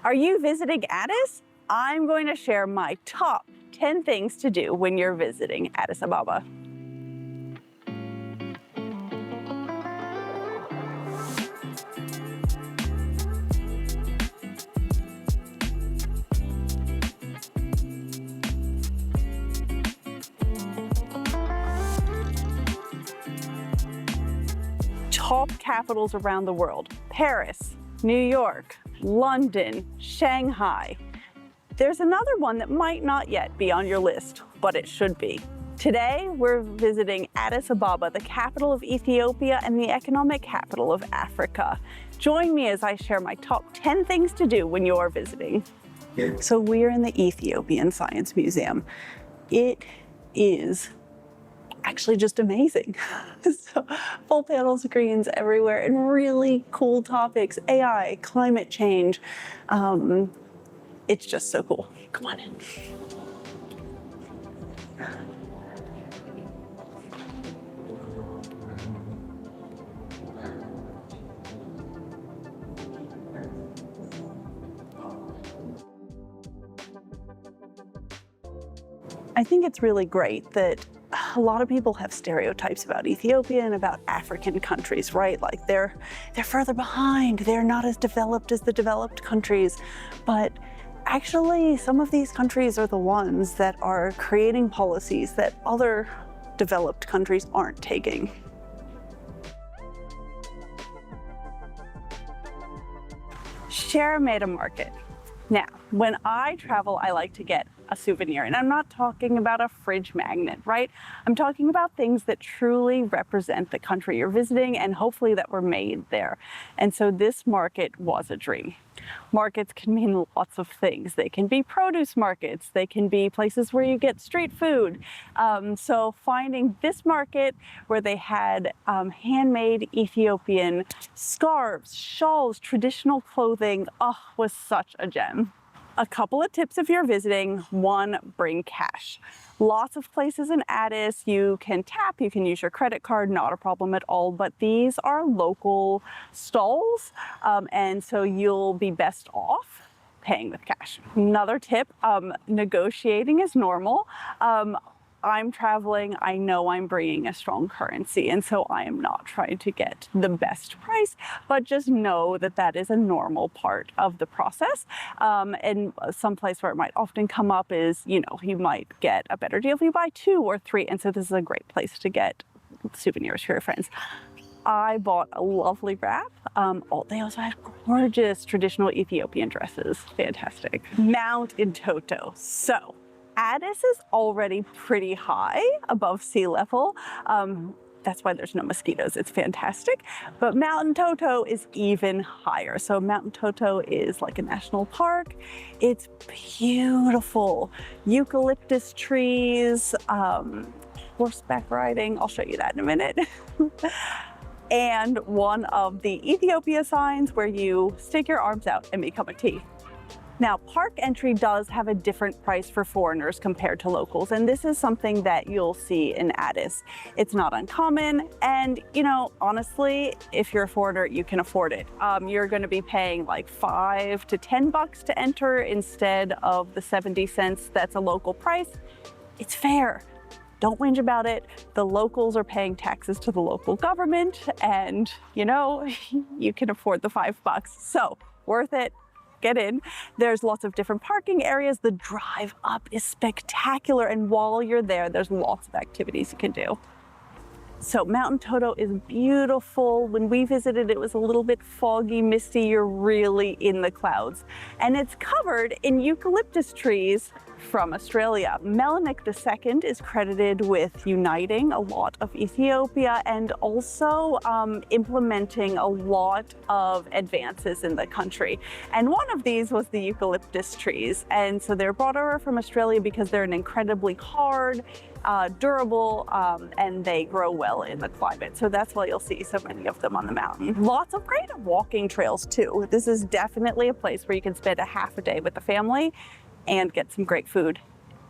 Are you visiting Addis? I'm going to share my top 10 things to do when you're visiting Addis Ababa. Top capitals around the world: Paris, New York, London, Shanghai. There's another one that might not yet be on your list, but it should be. Today, we're visiting Addis Ababa, the capital of Ethiopia and the economic capital of Africa. Join me as I share my top 10 things to do when you're visiting. So we're in the Ethiopian Science Museum. It is actually just amazing. So, full panel screens everywhere and really cool topics: AI, climate change. It's just so cool. Come on in. I think it's really great that a lot of people have stereotypes about Ethiopia and about African countries, right? Like they're further behind, they're not as developed as the developed countries. But actually, some of these countries are the ones that are creating policies that other developed countries aren't taking. Sheromeda Market. Now, when I travel, I like to get a souvenir, and I'm not talking about a fridge magnet, right? I'm talking about things that truly represent the country you're visiting and hopefully that were made there. And so this market was a dream. Markets can mean lots of things. They can be produce markets. They can be places where you get street food. So finding this market where they had handmade Ethiopian scarves, shawls, traditional clothing, was such a gem. A couple of tips if you're visiting. One, bring cash. Lots of places in Addis you can tap, you can use your credit card, not a problem at all, but these are local stalls, and so you'll be best off paying with cash. Another tip, negotiating is normal. I'm traveling, I know I'm bringing a strong currency, and so I am not trying to get the best price, but just know that that is a normal part of the process. And some place where it might often come up is, you might get a better deal if you buy 2 or 3, and so this is a great place to get souvenirs for your friends. I bought a lovely wrap. They also had gorgeous traditional Ethiopian dresses. Fantastic. Mount Entoto. So, Addis is already pretty high above sea level. That's why there's no mosquitoes. It's fantastic. But Mount Entoto is even higher. So Mount Entoto is like a national park. It's beautiful. Eucalyptus trees, horseback riding. I'll show you that in a minute. And one of the Ethiopia signs where you stick your arms out and become a T. Now, park entry does have a different price for foreigners compared to locals, and this is something that you'll see in Addis. It's not uncommon, and honestly, if you're a foreigner, you can afford it. You're going to be paying like $5 to $10 to enter instead of the 70 cents that's a local price. It's fair. Don't whinge about it. The locals are paying taxes to the local government, and you can afford the $5. So worth it. Get in. There's lots of different parking areas. The drive up is spectacular, and while you're there, there's lots of activities you can do. So Mount Entoto is beautiful. When we visited, it was a little bit foggy, misty. You're really in the clouds. And it's covered in eucalyptus trees from Australia. Menelik II is credited with uniting a lot of Ethiopia and also implementing a lot of advances in the country. And one of these was the eucalyptus trees. And so they're brought over from Australia because they're an incredibly hard, durable, and they grow well in the climate. So that's why you'll see so many of them on the mountain. Lots of great walking trails too. This is definitely a place where you can spend a half a day with the family and get some great food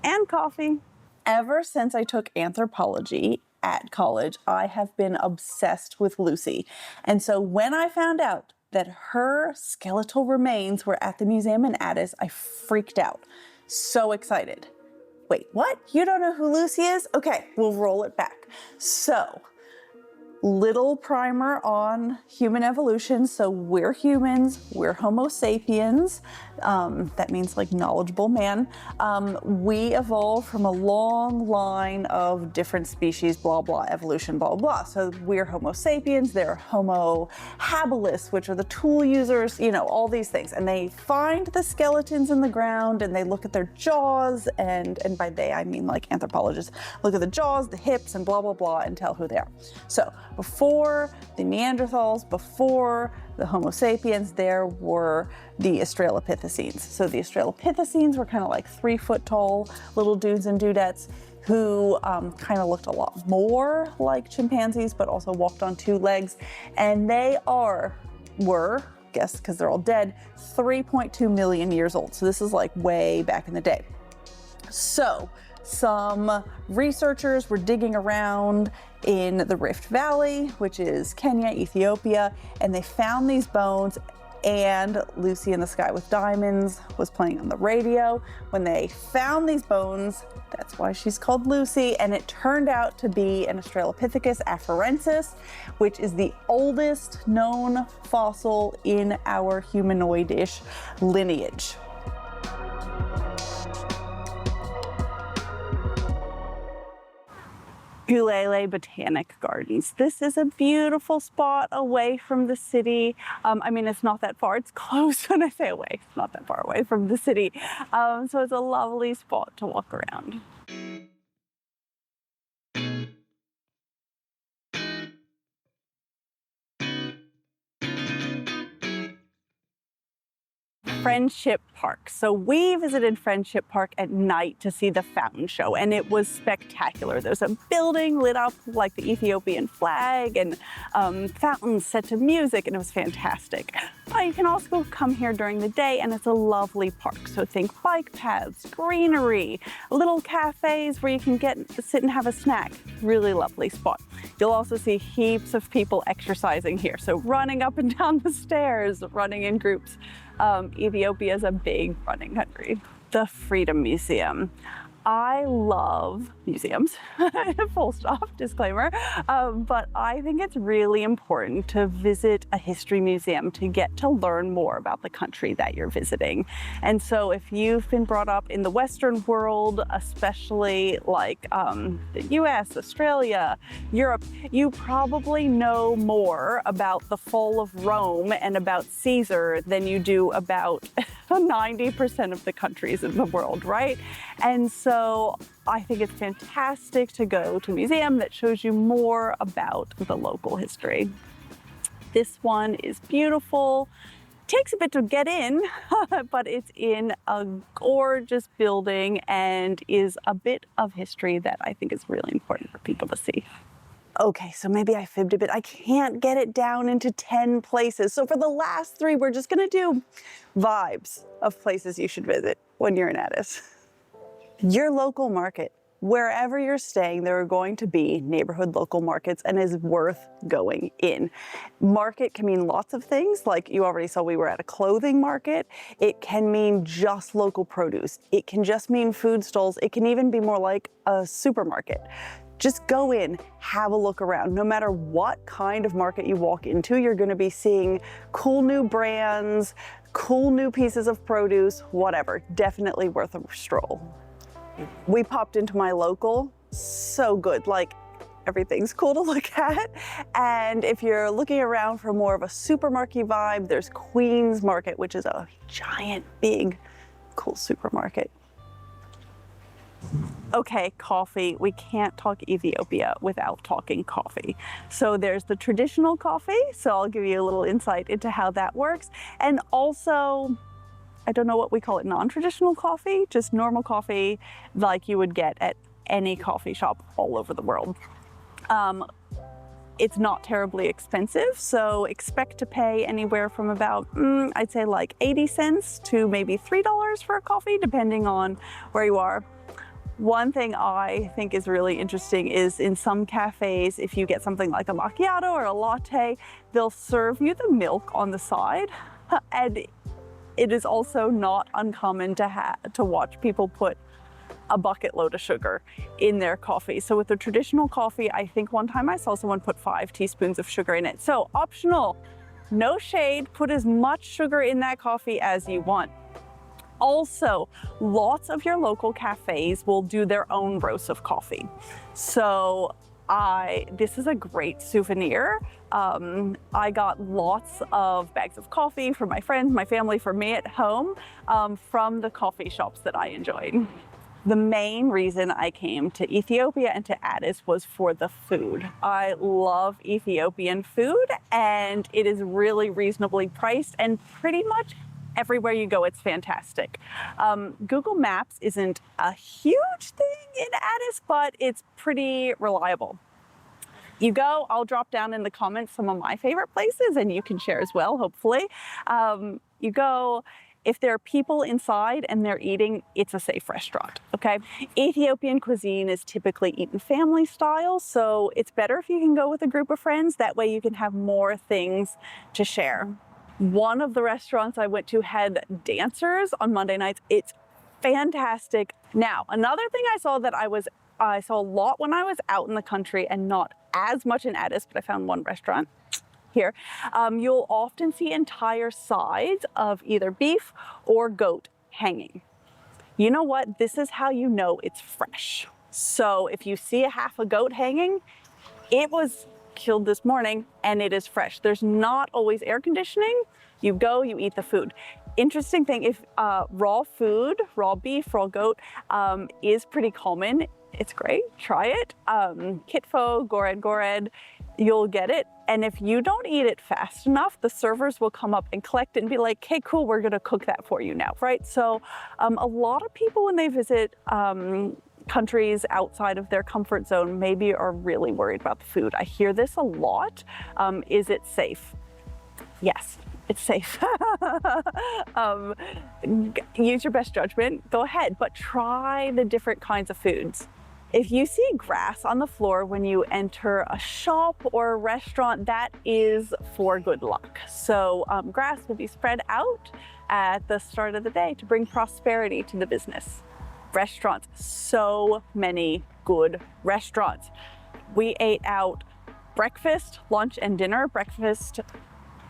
and coffee. Ever since I took anthropology at college, I have been obsessed with Lucy. And so when I found out that her skeletal remains were at the museum in Addis, I freaked out. So excited. Wait, what? You don't know who Lucy is? Okay, we'll roll it back. So, little primer on human evolution. So we're humans, we're Homo sapiens. That means like knowledgeable man. We evolved from a long line of different species, blah, blah, evolution, blah, blah. So we're Homo sapiens, they're Homo habilis, which are the tool users, you know, all these things. And they find the skeletons in the ground and they look at their jaws, and by they, I mean like anthropologists, look at the jaws, the hips, and blah, blah, blah, and tell who they are. So before the Neanderthals, before the Homo sapiens, there were the Australopithecines. So the Australopithecines were kind of like 3 foot tall little dudes and dudettes who kind of looked a lot more like chimpanzees, but also walked on 2 legs. And they were, guess because they're all dead, 3.2 million years old. So this is like way back in the day. So some researchers were digging around in the Rift Valley, which is Kenya, Ethiopia, and they found these bones, and Lucy in the Sky with Diamonds was playing on the radio. When they found these bones, that's why she's called Lucy, and it turned out to be an Australopithecus afarensis, which is the oldest known fossil in our humanoid-ish lineage. Gulele Botanic Gardens. This is a beautiful spot away from the city. I mean, it's not that far. It's close when I say away. It's not that far away from the city. So it's a lovely spot to walk around. Friendship Park. So we visited Friendship Park at night to see the fountain show, and it was spectacular. There's a building lit up like the Ethiopian flag, and fountains set to music, and it was fantastic. But you can also come here during the day, and it's a lovely park. So think bike paths, greenery, little cafes where you can sit and have a snack. Really lovely spot. You'll also see heaps of people exercising here. So running up and down the stairs, running in groups. Ethiopia is a big running country. The Freedom Museum. I love museums, full stop, disclaimer, but I think it's really important to visit a history museum to get to learn more about the country that you're visiting. And so if you've been brought up in the Western world, especially like the US, Australia, Europe, you probably know more about the fall of Rome and about Caesar than you do about 90% of the countries in the world, right? And so I think it's fantastic to go to a museum that shows you more about the local history. This one is beautiful. Takes a bit to get in, but it's in a gorgeous building and is a bit of history that I think is really important for people to see. Okay, so maybe I fibbed a bit. I can't get it down into 10 places. So for the last 3, we're just gonna do vibes of places you should visit when you're in Addis. Your local market. Wherever you're staying, there are going to be neighborhood local markets, and is worth going in. Market can mean lots of things. Like you already saw, we were at a clothing market. It can mean just local produce. It can just mean food stalls. It can even be more like a supermarket. Just go in, have a look around. No matter what kind of market you walk into, you're gonna be seeing cool new brands, cool new pieces of produce, whatever. Definitely worth a stroll. We popped into my local, so good. Like, everything's cool to look at. And if you're looking around for more of a supermarket vibe, there's Queen's Market, which is a giant, big, cool supermarket. Okay, coffee. We can't talk Ethiopia without talking coffee. So there's the traditional coffee. So I'll give you a little insight into how that works. And also, I don't know what we call it, non-traditional coffee, just normal coffee like you would get at any coffee shop all over the world. It's not terribly expensive, so expect to pay anywhere from about, I'd say like 80 cents to maybe $3 for a coffee, depending on where you are. One thing I think is really interesting is in some cafes, if you get something like a macchiato or a latte, they'll serve you the milk on the side. And it is also not uncommon to watch people put a bucket load of sugar in their coffee. So with the traditional coffee, I think one time I saw someone put 5 teaspoons of sugar in it. So optional, no shade, put as much sugar in that coffee as you want. Also, lots of your local cafes will do their own roast of coffee. So this is a great souvenir. I got lots of bags of coffee for my friends, my family, for me at home, from the coffee shops that I enjoyed. The main reason I came to Ethiopia and to Addis was for the food. I love Ethiopian food, and it is really reasonably priced, and pretty much everywhere you go, it's fantastic. Google Maps isn't a huge thing in Addis, but it's pretty reliable. You go, I'll drop down in the comments some of my favorite places, and you can share as well, hopefully. You go, if there are people inside and they're eating, it's a safe restaurant, okay? Ethiopian cuisine is typically eaten family style, so it's better if you can go with a group of friends. That way you can have more things to share. One of the restaurants I went to had dancers on Monday nights. It's fantastic. Now, another thing I saw that I saw a lot when I was out in the country, and not as much in Addis, but I found one restaurant here. You'll often see entire sides of either beef or goat hanging. You know what? This is how you know it's fresh. So if you see a half a goat hanging, it was killed this morning and it is fresh. There's not always air conditioning. You go, you eat the food. Interesting thing, if raw food, raw beef, raw goat is pretty common. It's great, try it. Kitfo, gored, you'll get it. And if you don't eat it fast enough, the servers will come up and collect it and be like, hey, cool, we're gonna cook that for you now, right? So a lot of people when they visit countries outside of their comfort zone maybe are really worried about the food. I hear this a lot. Is it safe? Yes, it's safe. Use your best judgment, go ahead, but try the different kinds of foods. If you see grass on the floor when you enter a shop or a restaurant, that is for good luck. So grass will be spread out at the start of the day to bring prosperity to the business. Restaurants, so many good restaurants. We ate out breakfast, lunch, and dinner. Breakfast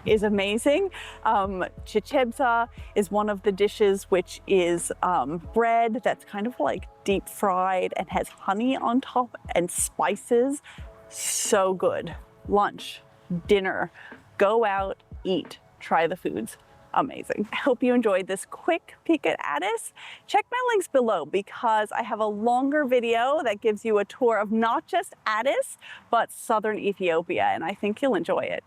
is amazing. Chichebza is one of the dishes, which is bread that's kind of like deep fried and has honey on top and spices. So good. Lunch, dinner, go out, eat, try the foods. Amazing. I hope you enjoyed this quick peek at Addis. Check my links below because I have a longer video that gives you a tour of not just Addis, but southern Ethiopia, and I think you'll enjoy it.